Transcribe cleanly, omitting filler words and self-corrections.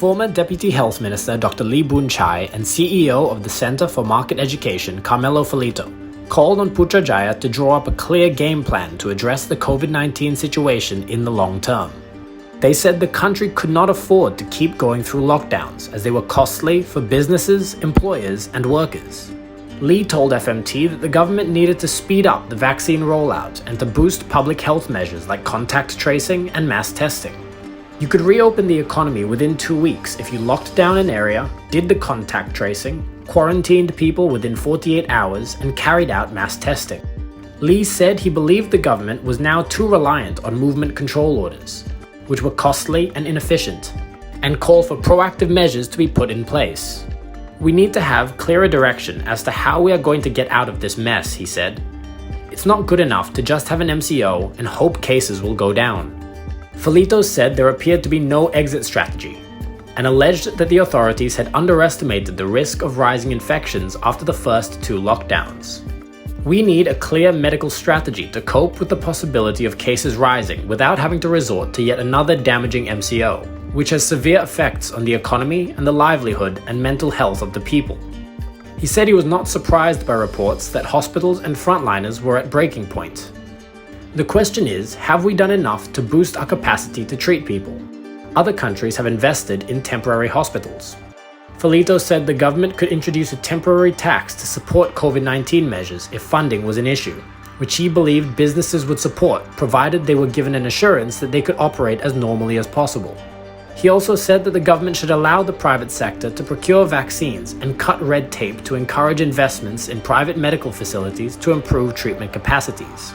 Former Deputy Health Minister Dr. Lee Boon Chye and CEO of the Centre for Market Education, Carmelo Ferlito, called on Putrajaya to draw up a clear game plan to address the COVID-19 situation in the long term. They said the country could not afford to keep going through lockdowns as they were costly for businesses, employers and workers. Lee told FMT that the government needed to speed up the vaccine rollout and to boost public health measures like contact tracing and mass testing. You could reopen the economy within 2 weeks if you locked down an area, did the contact tracing, quarantined people within 48 hours, and carried out mass testing. Lee said he believed the government was now too reliant on movement control orders, which were costly and inefficient, and called for proactive measures to be put in place. We need to have clearer direction as to how we are going to get out of this mess, he said. It's not good enough to just have an MCO and hope cases will go down. Ferlito said there appeared to be no exit strategy, and alleged that the authorities had underestimated the risk of rising infections after the first 2 lockdowns. We need a clear medical strategy to cope with the possibility of cases rising without having to resort to yet another damaging MCO, which has severe effects on the economy and the livelihood and mental health of the people. He said he was not surprised by reports that hospitals and frontliners were at breaking point. The question is, have we done enough to boost our capacity to treat people? Other countries have invested in temporary hospitals. Ferlito said the government could introduce a temporary tax to support COVID-19 measures if funding was an issue, which he believed businesses would support provided they were given an assurance that they could operate as normally as possible. He also said that the government should allow the private sector to procure vaccines and cut red tape to encourage investments in private medical facilities to improve treatment capacities.